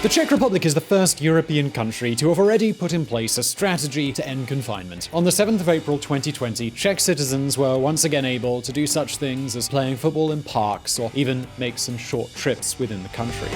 The Czech Republic is the first European country to have already put in place a strategy to end confinement. On the 7th of April 2020, Czech citizens were once again able to do such things as playing football in parks or even make some short trips within the country.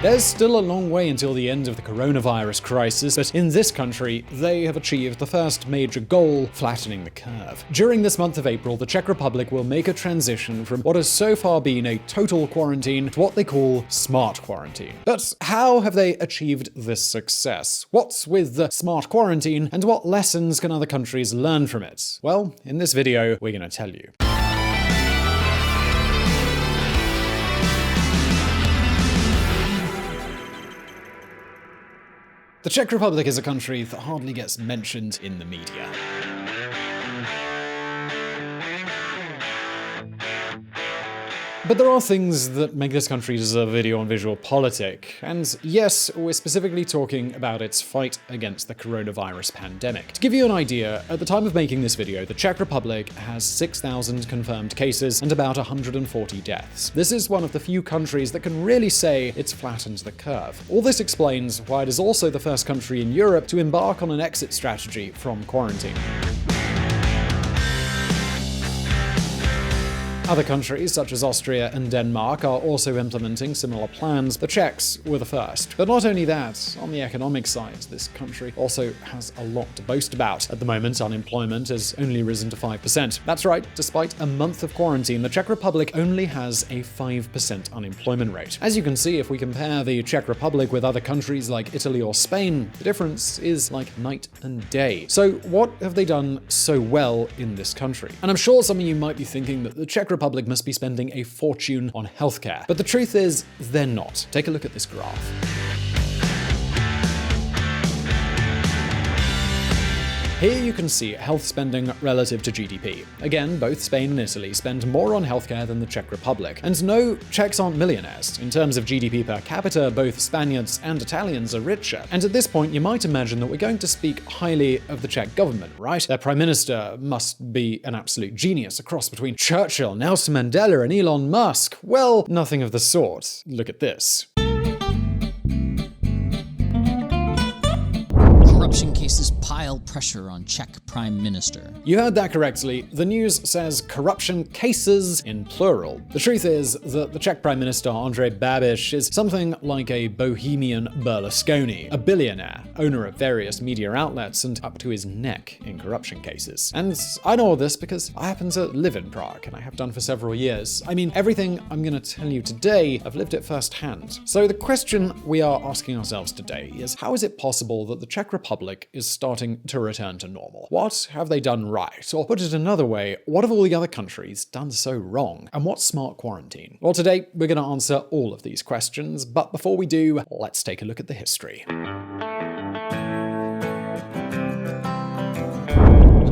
There's still a long way until the end of the coronavirus crisis, but in this country, they have achieved the first major goal, flattening the curve. During this month of April, the Czech Republic will make a transition from what has so far been a total quarantine to what they call smart quarantine. But how have they achieved this success? What's with the smart quarantine, and what lessons can other countries learn from it? Well, in this video, we're going to tell you. The Czech Republic is a country that hardly gets mentioned in the media. But there are things that make this country deserve a video on VisualPolitik, and yes, we're specifically talking about its fight against the coronavirus pandemic. To give you an idea, at the time of making this video, the Czech Republic has 6,000 confirmed cases and about 140 deaths. This is one of the few countries that can really say it's flattened the curve. All this explains why it is also the first country in Europe to embark on an exit strategy from quarantine. Other countries, such as Austria and Denmark, are also implementing similar plans. The Czechs were the first. But not only that, on the economic side, this country also has a lot to boast about. At the moment, unemployment has only risen to 5%. That's right, despite a month of quarantine, the Czech Republic only has a 5% unemployment rate. As you can see, if we compare the Czech Republic with other countries like Italy or Spain, the difference is like night and day. So what have they done so well in this country? And I'm sure some of you might be thinking that the Czech Republic must be spending a fortune on healthcare. But the truth is, they're not. Take a look at this graph. Here you can see health spending relative to GDP. Again, both Spain and Italy spend more on healthcare than the Czech Republic. And no, Czechs aren't millionaires. In terms of GDP per capita, both Spaniards and Italians are richer. And at this point, you might imagine that we're going to speak highly of the Czech government, right? Their prime minister must be an absolute genius, a cross between Churchill, Nelson Mandela, and Elon Musk. Well, nothing of the sort. Look at this. Corruption cases pile pressure on Czech Prime Minister. You heard that correctly. The news says corruption cases in plural. The truth is that the Czech Prime Minister Andrej Babiš is something like a bohemian Berlusconi, a billionaire, owner of various media outlets and up to his neck in corruption cases. And I know all this because I happen to live in Prague, and I have done for several years. I mean, everything I'm going to tell you today, I've lived it firsthand. So the question we are asking ourselves today is, how is it possible that the Czech Republic is starting to return to normal? What have they done right? Or put it another way, what have all the other countries done so wrong? And what's smart quarantine? Well, today we're going to answer all of these questions, but before we do, let's take a look at the history.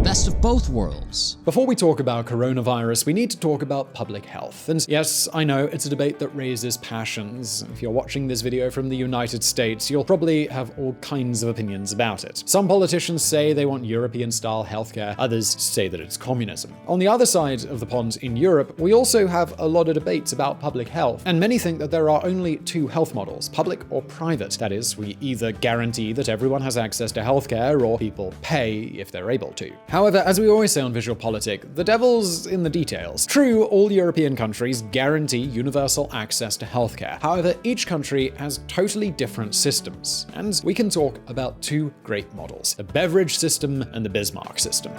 Best of both worlds. Before we talk about coronavirus, we need to talk about public health. And yes, I know it's a debate that raises passions. If you're watching this video from the United States, you'll probably have all kinds of opinions about it. Some politicians say they want European-style healthcare, others say that it's communism. On the other side of the pond in Europe, we also have a lot of debates about public health, and many think that there are only two health models, public or private. That is, we either guarantee that everyone has access to healthcare, or people pay if they're able to. However, as we always say on VisualPolitik, the devil's in the details. True, all European countries guarantee universal access to healthcare. However, each country has totally different systems, and we can talk about two great models, the Beverage System and the Bismarck System.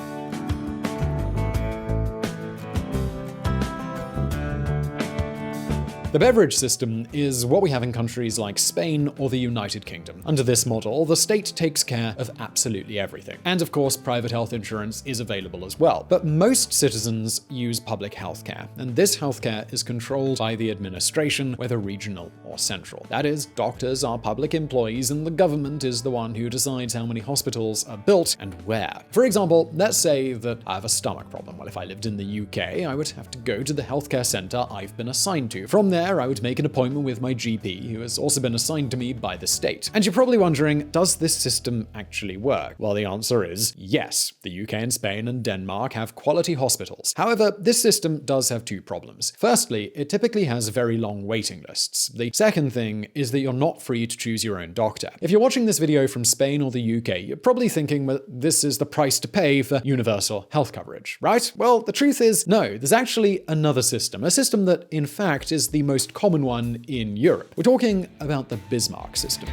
The beverage system is what we have in countries like Spain or the United Kingdom. Under this model, the state takes care of absolutely everything. And of course, private health insurance is available as well. But most citizens use public healthcare, and this healthcare is controlled by the administration, whether regional or central. That is, doctors are public employees and the government is the one who decides how many hospitals are built and where. For example, let's say that I have a stomach problem. Well, if I lived in the UK, I would have to go to the healthcare center I've been assigned to. From there, there, I would make an appointment with my GP, who has also been assigned to me by the state. And you're probably wondering, does this system actually work? Well, the answer is yes. The UK and Spain and Denmark have quality hospitals. However, this system does have two problems. Firstly, it typically has very long waiting lists. The second thing is that you're not free to choose your own doctor. If you're watching this video from Spain or the UK, you're probably thinking that this is the price to pay for universal health coverage, right? Well, the truth is, no, there's actually another system, a system that, in fact, is the most common one in Europe. We're talking about the Bismarck system.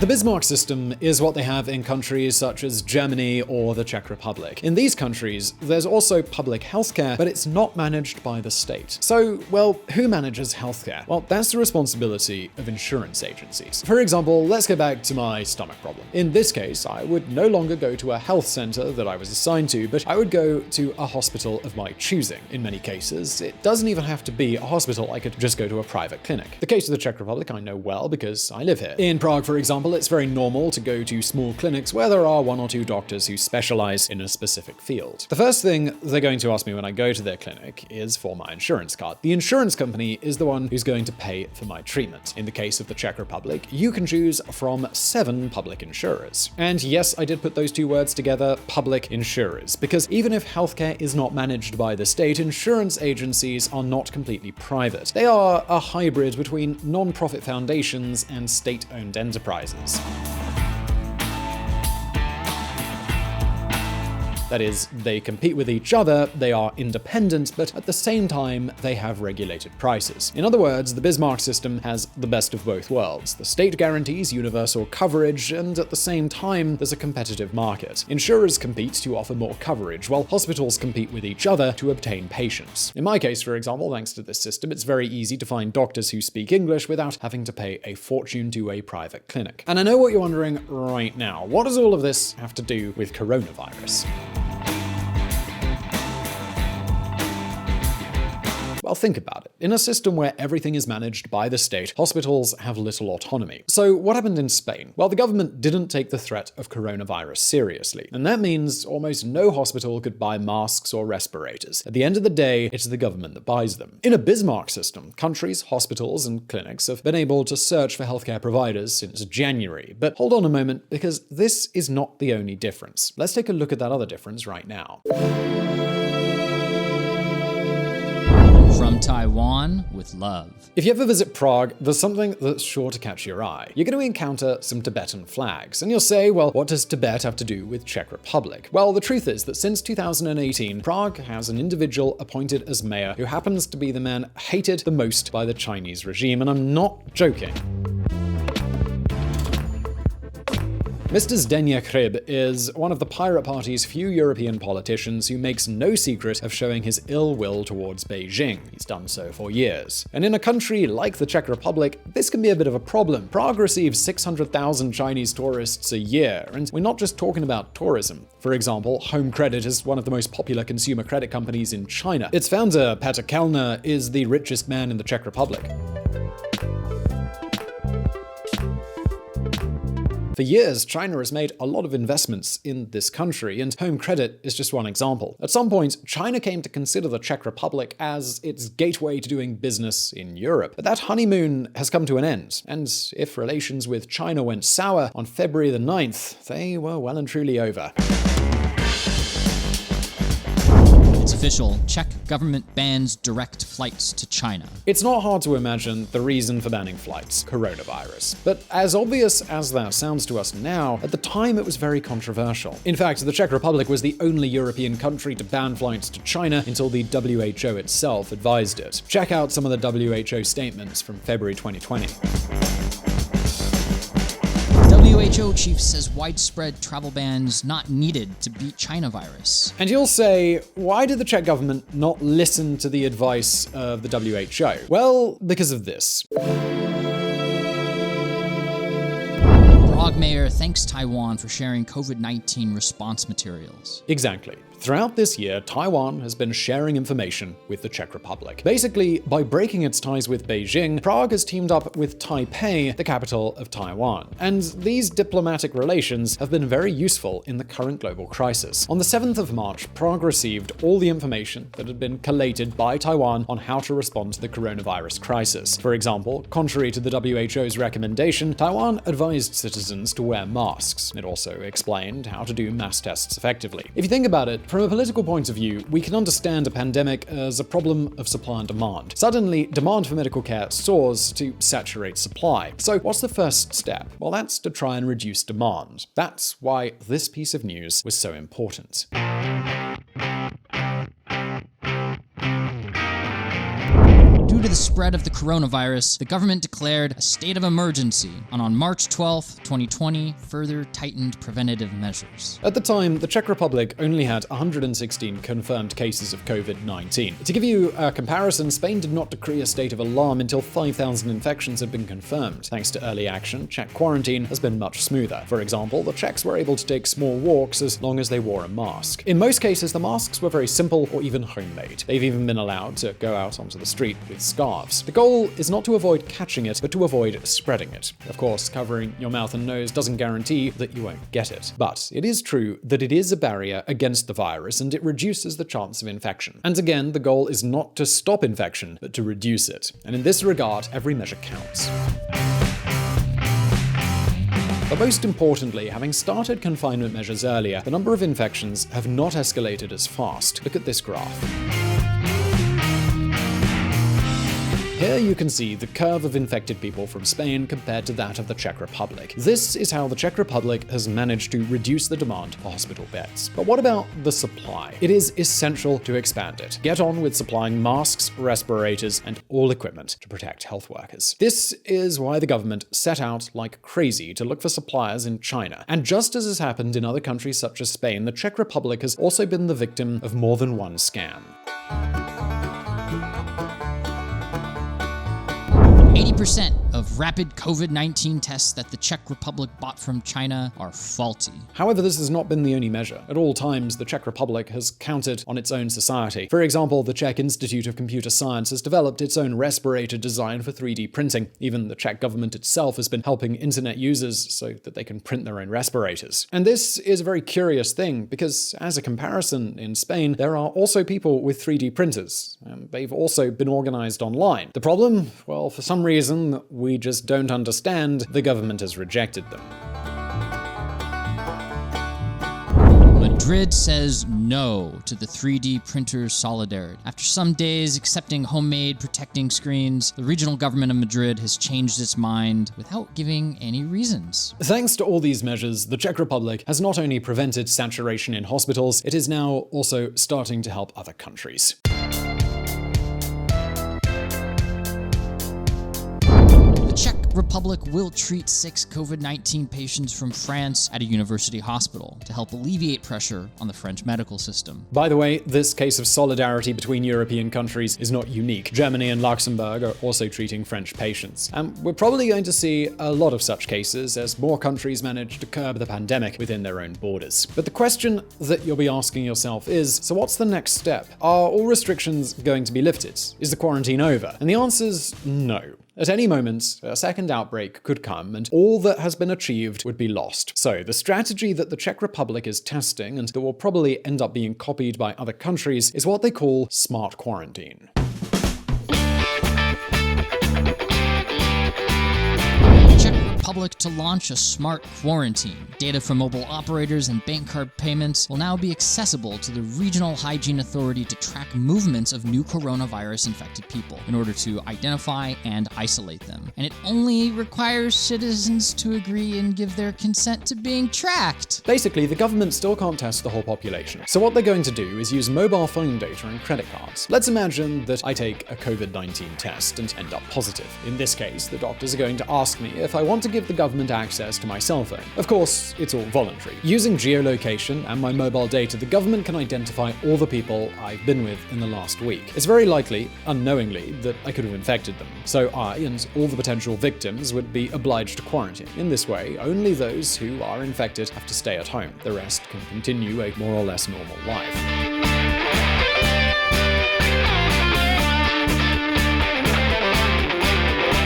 The Bismarck system is what they have in countries such as Germany or the Czech Republic. In these countries, there's also public healthcare, but it's not managed by the state. So, well, who manages healthcare? Well, that's the responsibility of insurance agencies. For example, let's go back to my stomach problem. In this case, I would no longer go to a health center that I was assigned to, but I would go to a hospital of my choosing. In many cases, it doesn't even have to be a hospital. I could just go to a private clinic. The case of the Czech Republic I know well because I live here. In Prague, for example, it's very normal to go to small clinics where there are one or two doctors who specialize in a specific field. The first thing they're going to ask me when I go to their clinic is for my insurance card. The insurance company is the one who's going to pay for my treatment. In the case of the Czech Republic, you can choose from 7 public insurers. And yes, I did put those two words together, public insurers, because even if healthcare is not managed by the state, insurance agencies are not completely private. They are a hybrid between non-profit foundations and state-owned enterprises. That is, they compete with each other, they are independent, but at the same time, they have regulated prices. In other words, the Bismarck system has the best of both worlds. The state guarantees universal coverage, and at the same time, there's a competitive market. Insurers compete to offer more coverage, while hospitals compete with each other to obtain patients. In my case, for example, thanks to this system, it's very easy to find doctors who speak English without having to pay a fortune to a private clinic. And I know what you're wondering right now. What does all of this have to do with coronavirus? Well, think about it. In a system where everything is managed by the state, hospitals have little autonomy. So what happened in Spain? Well, the government didn't take the threat of coronavirus seriously. And that means almost no hospital could buy masks or respirators. At the end of the day, it's the government that buys them. In a Bismarck system, countries, hospitals, and clinics have been able to search for healthcare providers since January. But hold on a moment, because this is not the only difference. Let's take a look at that other difference right now. From Taiwan with love. If you ever visit Prague, there's something that's sure to catch your eye. You're going to encounter some Tibetan flags, and you'll say, well, what does Tibet have to do with Czech Republic? Well, the truth is that since 2018, Prague has an individual appointed as mayor who happens to be the man hated the most by the Chinese regime, and I'm not joking. Mr. Zdeněk Hryb is one of the Pirate Party's few European politicians who makes no secret of showing his ill will towards Beijing. He's done so for years. And in a country like the Czech Republic, this can be a bit of a problem. Prague receives 600,000 Chinese tourists a year, and we're not just talking about tourism. For example, Home Credit is one of the most popular consumer credit companies in China. Its founder, Petr Kellner, is the richest man in the Czech Republic. For years, China has made a lot of investments in this country, and Home Credit is just one example. At some point, China came to consider the Czech Republic as its gateway to doing business in Europe. But that honeymoon has come to an end, and if relations with China went sour on February the 9th, they were well and truly over. It's official. Czech government bans direct flights to China. It's not hard to imagine the reason for banning flights: coronavirus. But as obvious as that sounds to us now, at the time it was very controversial. In fact, the Czech Republic was the only European country to ban flights to China until the WHO itself advised it. Check out some of the WHO statements from February 2020. WHO chief says widespread travel bans not needed to beat China virus. And you'll say, why did the Czech government not listen to the advice of the WHO? Well, because of this. Prague mayor thanks Taiwan for sharing COVID-19 response materials. Exactly. Throughout this year, Taiwan has been sharing information with the Czech Republic. Basically, by breaking its ties with Beijing, Prague has teamed up with Taipei, the capital of Taiwan. And these diplomatic relations have been very useful in the current global crisis. On the 7th of March, Prague received all the information that had been collated by Taiwan on how to respond to the coronavirus crisis. For example, contrary to the WHO's recommendation, Taiwan advised citizens to wear masks. It also explained how to do mass tests effectively. If you think about it, from a political point of view, we can understand a pandemic as a problem of supply and demand. Suddenly, demand for medical care soars to saturate supply. So what's the first step? Well, that's to try and reduce demand. That's why this piece of news was so important. Due to the spread of the coronavirus, the government declared a state of emergency, and on March 12, 2020, further tightened preventative measures. At the time, the Czech Republic only had 116 confirmed cases of COVID-19. To give you a comparison, Spain did not decree a state of alarm until 5,000 infections had been confirmed. Thanks to early action, Czech quarantine has been much smoother. For example, the Czechs were able to take small walks as long as they wore a mask. In most cases, the masks were very simple or even homemade. They've even been allowed to go out onto the street with scarves. The goal is not to avoid catching it, but to avoid spreading it. Of course, covering your mouth and nose doesn't guarantee that you won't get it. But it is true that it is a barrier against the virus and it reduces the chance of infection. And again, the goal is not to stop infection, but to reduce it. And in this regard, every measure counts. But most importantly, having started confinement measures earlier, the number of infections have not escalated as fast. Look at this graph. Here you can see the curve of infected people from Spain compared to that of the Czech Republic. This is how the Czech Republic has managed to reduce the demand for hospital beds. But what about the supply? It is essential to expand it. Get on with supplying masks, respirators, and all equipment to protect health workers. This is why the government set out like crazy to look for suppliers in China. And just as has happened in other countries such as Spain, the Czech Republic has also been the victim of more than one scam. 80% of rapid COVID-19 tests that the Czech Republic bought from China are faulty. However, this has not been the only measure. At all times, the Czech Republic has counted on its own society. For example, the Czech Institute of Computer Science has developed its own respirator design for 3D printing. Even the Czech government itself has been helping internet users so that they can print their own respirators. And this is a very curious thing because, as a comparison, in Spain, there are also people with 3D printers. They've also been organized online. The problem? Well, for some reason that we just don't understand, the government has rejected them. Madrid says no to the 3D printer solidarity. After some days accepting homemade protecting screens, the regional government of Madrid has changed its mind without giving any reasons. Thanks to all these measures, the Czech Republic has not only prevented saturation in hospitals, it is now also starting to help other countries. The Czech Republic will treat 6 COVID-19 patients from France at a university hospital to help alleviate pressure on the French medical system. By the way, this case of solidarity between European countries is not unique. Germany and Luxembourg are also treating French patients. And we're probably going to see a lot of such cases as more countries manage to curb the pandemic within their own borders. But the question that you'll be asking yourself is, so what's the next step? Are all restrictions going to be lifted? Is the quarantine over? And the answer's no. At any moment, a second outbreak could come and all that has been achieved would be lost. So the strategy that the Czech Republic is testing and that will probably end up being copied by other countries is what they call smart quarantine. Republic to launch a smart quarantine. Data from mobile operators and bank card payments will now be accessible to the regional hygiene authority to track movements of new coronavirus-infected people in order to identify and isolate them. And it only requires citizens to agree and give their consent to being tracked. Basically, the government still can't test the whole population. So what they're going to do is use mobile phone data and credit cards. Let's imagine that I take a COVID-19 test and end up positive. In this case, the doctors are going to ask me if I want to give give the government access to my cell phone. Of course, it's all voluntary. Using geolocation and my mobile data, the government can identify all the people I've been with in the last week. It's very likely, unknowingly, that I could have infected them. So I and all the potential victims would be obliged to quarantine. In this way, only those who are infected have to stay at home. The rest can continue a more or less normal life.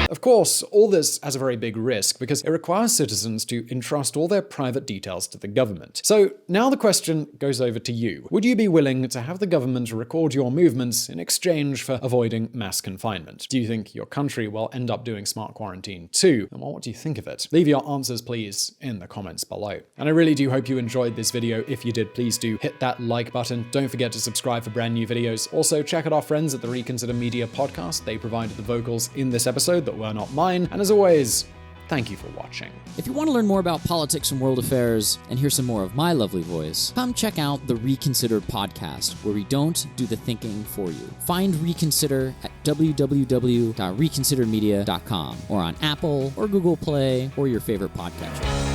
Of course, all this has a very big risk because it requires citizens to entrust all their private details to the government. So now the question goes over to you. Would you be willing to have the government record your movements in exchange for avoiding mass confinement? Do you think your country will end up doing smart quarantine too? And what do you think of it? Leave your answers, please, in the comments below. And I really do hope you enjoyed this video. If you did, please do hit that like button. Don't forget to subscribe for brand new videos. Also, check out our friends at the Reconsider Media podcast. They provided the vocals in this episode that were not mine. And as always, thank you for watching. If you want to learn more about politics and world affairs and hear some more of my lovely voice, come check out the Reconsider podcast, where we don't do the thinking for you. Find Reconsider at www.reconsidermedia.com or on Apple or Google Play or your favorite podcatcher.